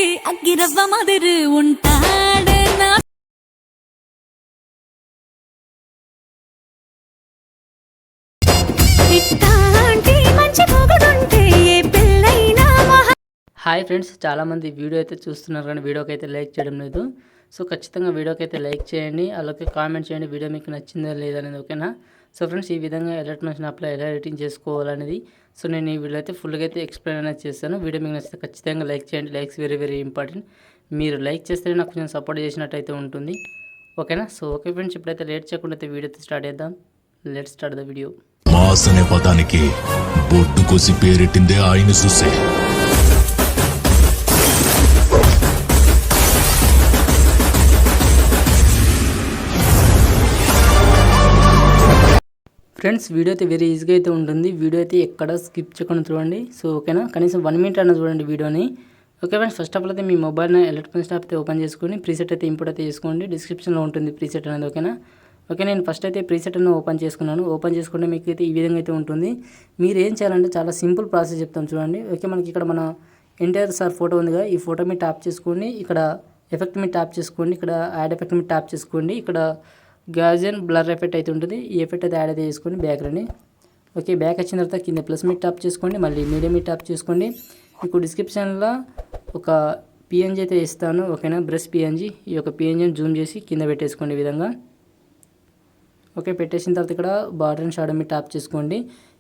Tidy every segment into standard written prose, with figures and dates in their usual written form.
ఉంటే అగ్గిరవ్వ మాదిరి ఉంటాడే నా ఇట్టాంటి మంచి మొగుడుంటే ఏ పెళ్ళైనా హాయ్ ఫ్రెండ్స్, చాలామంది వీడియో అయితే చూస్తున్నారు కానీ వీడియోకి అయితే లైక్ చేయడం లేదు. సో ఖచ్చితంగా వీడియోకి అయితే లైక్ చేయండి, అలాగే కామెంట్ చేయండి వీడియో మీకు నచ్చిందా లేదనేది. ఓకేనా? సో ఫ్రెండ్స్, ఈ విధంగా ఎలక్ట్రానిక్స్ యాప్లో ఎలా ఎడిటింగ్ చేసుకోవాలనేది సో నేను ఈ వీడియో అయితే ఫుల్గా అయితే ఎక్స్ప్లెయిన్ అనేది చేస్తాను. వీడియో మీకు నచ్చితే ఖచ్చితంగా లైక్ చేయండి. Likes very very important. మీరు లైక్ చేస్తేనే నాకు కొంచెం సపోర్ట్ చేసినట్టు అయితే ఉంటుంది. ఓకేనా? సో ఓకే ఫ్రెండ్స్, ఇప్పుడైతే లేట్ చేయకుండా అయితే వీడియో అయితే స్టార్ట్ చేద్దాం. Let start the video. Mass అనే పదానికి బొట్టు కోసి పేరెట్టిందే ఆయన చూసే. ఫ్రెండ్స్, వీడియో అయితే వెరీ ఈజీగా అయితే ఉంటుంది. వీడియో అయితే ఎక్కడ స్కిప్ చేయకుండా చూడండి. సో ఓకేనా? కనీసం 1 మినిట్ అన్న చూడండి వీడియోని. Okay friends, first of all అయితే మీ మొబైల్ని ఎలక్ట్రానిక్స్ యాప్ అయితే ఓపెన్ చేసుకొని ప్రీసెట్ అయితే ఇంపోర్ట్ అయితే చేసుకోండి. డిస్క్రిప్షన్లో ఉంటుంది ప్రీసెట్ అనేది. ఓకేనా? ఓకే, నేను ఫస్ట్ అయితే ప్రీసెట్ అನ್ನು ఓపెన్ చేసుకున్నాను. ఓపెన్ చేసుకుంటే మీకు అయితే ఈ విధంగా అయితే ఉంటుంది. మీరు ఏం చేయాలంటే చాలా సింపుల్ ప్రాసెస్ చెప్తాను చూడండి. ఓకే, మనకి ఇక్కడ మన ఎన్టీఆర్ సార్ ఫోటో ఉందిగా, ఈ ఫోటో మీద ట్యాప్ చేసుకోండి. ఇక్కడ ఎఫెక్ట్ మీద ట్యాప్ చేసుకోండి. ఇక్కడ యాడ్ ఎఫెక్ట్ మీద ట్యాప్ చేసుకోండి. ఇక్కడ గాజియన్ బ్లర్ ఎఫెక్ట్ అయితే ఉంటుంది. ఈ ఎఫెక్ట్ అయితే యాడ్ అయితే చేసుకోండి బ్యాక్ రండి. ఓకే, బ్యాక్ వచ్చిన తర్వాత కింద ప్లస్ మీద ట్యాప్ చేసుకోండి. మళ్ళీ మీడియం మీద ట్యాప్ చేసుకోండి. మీకు డిస్క్రిప్షన్లో ఒక పిఎన్జీ అయితే ఇస్తాను. ఓకేనా? Brush PNG. ఈ యొక్క పిఎన్జీని జూమ్ చేసి కింద పెట్టేసుకోండి ఈ విధంగా. ఓకే, పెట్టేసిన తర్వాత ఇక్కడ బార్డర్ అండ్ షాడో మీద ట్యాప్ చేసుకోండి.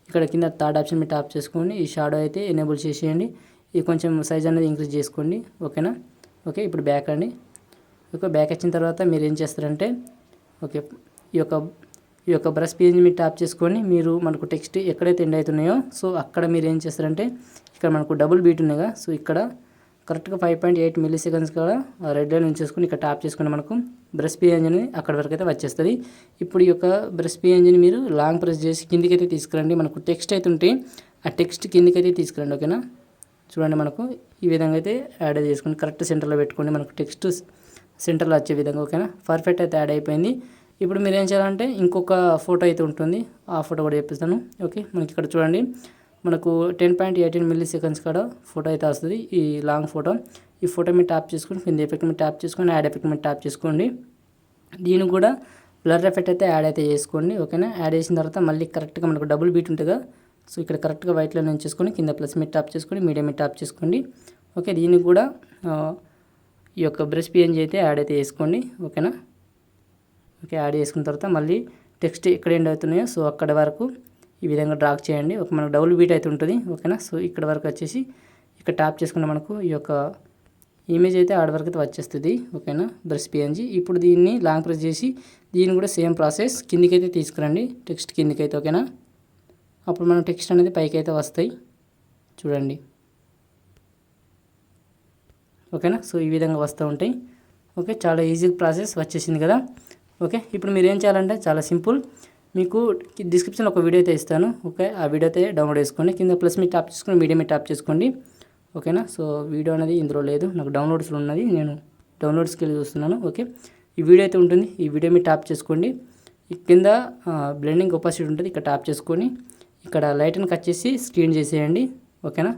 ఇక్కడ కింద థర్డ్ ఆప్షన్ మీద ట్యాప్ చేసుకోండి. ఈ షాడో అయితే ఎనేబుల్ చేసేయండి. ఇది కొంచెం సైజ్ అనేది ఇంక్రీజ్ చేసుకోండి. ఓకేనా? ఓకే, ఇప్పుడు బ్యాక్ అండి. ఓకే, బ్యాక్ వచ్చిన తర్వాత మీరు ఏం చేస్తారంటే ఓకే, ఈ యొక్క బ్రష్ పేజ్ మీద ట్యాప్ చేసుకొని మీరు మనకు టెక్స్ట్ ఎక్కడైతే ఎండ్ అవుతున్నాయో సో అక్కడ మీరు ఏం చేస్తారంటే ఇక్కడ మనకు డబుల్ బీట్ ఉన్నాయిగా, సో ఇక్కడ కరెక్ట్గా 5.8 మిల్లీ సెకండ్స్ కూడా రెడ్ లైన్ ఉంచేసుకొని ఇక్కడ ట్యాప్ చేసుకుని మనకు బ్రష్ పేజ్ అనేది అక్కడ వరకు అయితే వచ్చేస్తుంది. ఇప్పుడు ఈ యొక్క బ్రష్ పేజ్ని మీరు లాంగ్ ప్రెస్ చేసి కిందికైతే తీసుకురండి. మనకు టెక్స్ట్ అయితే ఉంటే ఆ టెక్స్ట్ కిందికైతే తీసుకురండి. ఓకేనా? చూడండి, మనకు ఈ విధంగా అయితే యాడ్ చేసుకుని కరెక్ట్ సెంటర్లో పెట్టుకోండి. మనకు టెక్స్ట్ సెంటర్లో వచ్చే విధంగా. ఓకేనా? పర్ఫెక్ట్ అయితే యాడ్ అయిపోయింది. ఇప్పుడు మీరు ఏం చేయాలంటే ఇంకొక ఫోటో అయితే ఉంటుంది, ఆ ఫోటో కూడా చెప్పిస్తాను. ఓకే, మనకి ఇక్కడ చూడండి, మనకు 10.18 మిల్లీ సెకండ్స్ కాడ ఫోటో అయితే వస్తుంది, ఈ లాంగ్ ఫోటో. ఈ ఫోటో మీద ట్యాప్ చేసుకొని కింద ఎఫెక్ట్ మీద ట్యాప్ చేసుకొని యాడ్ ఎఫెక్ట్ మీద ట్యాప్ చేసుకోండి. దీనికి కూడా బ్లర్ ఎఫెక్ట్ అయితే యాడ్ అయితే చేసుకోండి. ఓకేనా? యాడ్ చేసిన తర్వాత మళ్ళీ కరెక్ట్గా మనకు డబుల్ బీట్ ఉంటుందిగా, సో ఇక్కడ కరెక్ట్గా వైట్లో నుంచి చేసుకొని కింద ప్లస్ మీద ట్యాప్ చేసుకొని మీడియం మీద ట్యాప్ చేసుకోండి. ఓకే, దీనికి కూడా ఈ యొక్క బ్రష్ పిఎన్జీ అయితే యాడ్ అయితే చేసుకోండి. ఓకేనా? ఓకే, యాడ్ చేసుకున్న తర్వాత మళ్ళీ టెక్స్ట్ ఎక్కడ ఎండ్ అవుతున్నాయో సో అక్కడ వరకు ఈ విధంగా డ్రాగ్ చేయండి. ఒక మనకు డబుల్ బీట్ అయితే ఉంటుంది. ఓకేనా? సో ఇక్కడ వరకు వచ్చేసి ఇక్కడ ట్యాప్ చేసుకుంటే మనకు ఈ యొక్క ఇమేజ్ అయితే ఆడ వరకు అయితే వచ్చేస్తుంది. ఓకేనా? Brush PNG. ఇప్పుడు దీన్ని లాంగ్ ప్రెస్ చేసి దీన్ని కూడా సేమ్ ప్రాసెస్ కిందికైతే తీసుకురండి, టెక్స్ట్ కిందికైతే. ఓకేనా? అప్పుడు మనం టెక్స్ట్ అనేది పైకి అయితే వస్తాయి చూడండి. ఓకేనా? సో ఈ విధంగా వస్తూ ఉంటాయి. ఓకే, చాలా ఈజీ ప్రాసెస్ వచ్చేసింది కదా. ఓకే, ఇప్పుడు మీరు ఏం చేయాలంటే చాలా సింపుల్. మీకు డిస్క్రిప్షన్లో ఒక వీడియో అయితే ఇస్తాను. ఓకే, ఆ వీడియో అయితే డౌన్లోడ్ చేసుకోండి. కింద ప్లస్ మీద ట్యాప్ చేసుకొని మీడియం మీద ట్యాప్ చేసుకోండి. ఓకేనా? సో వీడియో అనేది ఇందులో లేదు, నాకు డౌన్లోడ్స్లో ఉన్నది, నేను డౌన్లోడ్స్కి వెళ్ళి చూస్తున్నాను. ఓకే, ఈ వీడియో అయితే ఉంటుంది, ఈ వీడియో మీద ట్యాప్ చేసుకోండి. కింద బ్లెండింగ్ ఒపాసిటీ ఉంటుంది, ఇక్కడ ట్యాప్ చేసుకొని ఇక్కడ లైట్ని కట్ చేసి స్క్రీన్ చేసేయండి. ఓకేనా?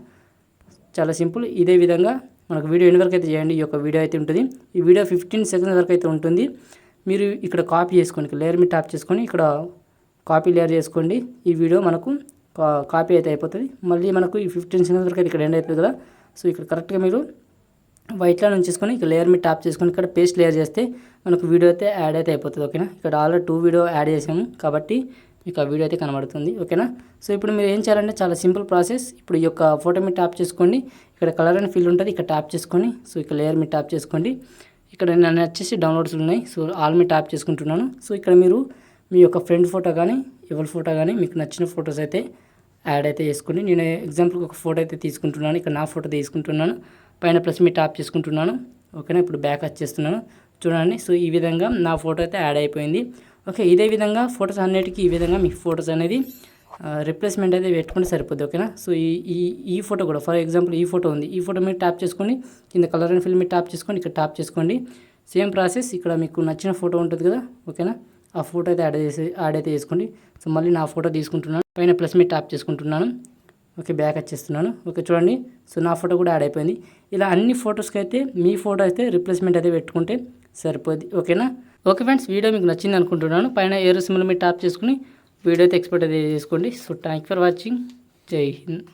చాలా సింపుల్. ఇదే విధంగా మనకు వీడియో ఎన్ని వరకు అయితే చేయండి. ఈ యొక్క వీడియో అయితే ఉంటుంది. ఈ వీడియో 15 సెకండ్స్ వరకు అయితే ఉంటుంది. మీరు ఇక్కడ కాపీ చేసుకోండి, లేయర్ మీద ట్యాప్ చేసుకొని ఇక్కడ కాపీ లేయర్ చేసుకోండి. ఈ వీడియో మనకు కాపీ అయితే అయిపోతుంది. మళ్ళీ మనకు ఈ 15 సెకండ్స్ వరకు అయితే ఇక్కడ ఎండ్ అవుతుంది కదా, సో ఇక్కడ కరెక్ట్గా మీరు వైట్లో నుంచి చేసుకొని ఇక్కడ లేయర్ మీద ట్యాప్ చేసుకొని ఇక్కడ పేస్ట్ లేయర్ చేస్తే మనకు వీడియో అయితే యాడ్ అయితే అయిపోతుంది. ఓకేనా? ఇక్కడ ఆల్రెడీ 2 వీడియో యాడ్ చేసాము కాబట్టి మీకు ఆ వీడియో అయితే కనబడుతుంది. ఓకేనా? సో ఇప్పుడు మీరు ఏం చేయాలంటే చాలా సింపుల్ ప్రాసెస్. ఇప్పుడు ఈ యొక్క ఫోటో మీద ట్యాప్ చేసుకోండి. ఇక్కడ కలర్ అండ్ ఫిల్ ఉంటుంది, ఇక్కడ ట్యాప్ చేసుకొని సో ఇక్కడ లేయర్ మీద ట్యాప్ చేసుకోండి. ఇక్కడ నేను వచ్చేసి డౌన్లోడ్స్ ఉన్నాయి, సో ఆల్ మీద ట్యాప్ చేసుకుంటున్నాను. సో ఇక్కడ మీరు మీ యొక్క ఫ్రెండ్ ఫోటో కానీ ఎవరి ఫోటో కానీ మీకు నచ్చిన ఫొటోస్ అయితే యాడ్ అయితే చేసుకోండి. నేను ఎగ్జాంపుల్కి ఒక ఫోటో అయితే తీసుకుంటున్నాను. ఇక్కడ నా ఫోటో తీసుకుంటున్నాను, పైన ప్లస్ మీద ట్యాప్ చేసుకుంటున్నాను. ఓకేనా? ఇప్పుడు బ్యాక్ వచ్చేస్తున్నాను చూడండి. సో ఈ విధంగా నా ఫోటో అయితే యాడ్ అయిపోయింది. ఓకే, ఇదే విధంగా ఫొటోస్ అన్నిటికీ ఈ విధంగా మీ ఫొటోస్ అనేది రిప్లేస్మెంట్ అయితే పెట్టుకుంటే సరిపోద్ది. ఓకేనా? సో ఈ ఫోటో కూడా ఫర్ ఎగ్జాంపుల్ ఈ ఫోటో ఉంది, ఈ ఫోటో మీద ట్యాప్ చేసుకొని కింద కలర్ అండ్ ఫిల్ మీద ట్యాప్ చేసుకొని ఇక్కడ ట్యాప్ చేసుకోండి. సేమ్ ప్రాసెస్ ఇక్కడ మీకు నచ్చిన ఫోటో ఉంటుంది కదా. ఓకేనా? ఆ ఫోటో అయితే యాడ్ అయితే చేసుకోండి. సో మళ్ళీ నా ఫోటో తీసుకుంటున్నాను, పైన ప్లస్ మీద ట్యాప్ చేసుకుంటున్నాను. ఓకే బ్యాక్ వచ్చేస్తున్నాను. ఓకే చూడండి, సో నా ఫోటో కూడా యాడ్ అయిపోయింది. ఇలా అన్ని ఫొటోస్కి అయితే మీ ఫోటో అయితే రిప్లేస్మెంట్ అయితే పెట్టుకుంటే సరిపోద్ది. ఓకేనా? ఓకే ఫ్రెండ్స్, వీడియో మీకు నచ్చింది అనుకుంటున్నాను. పైన ఏరో సింబల్ మీద ట్యాప్ చేసుకుని వీడియో అయితే ఎక్స్పోర్ట్ అయితే చేసుకోండి. So thank for watching. జై హింద్.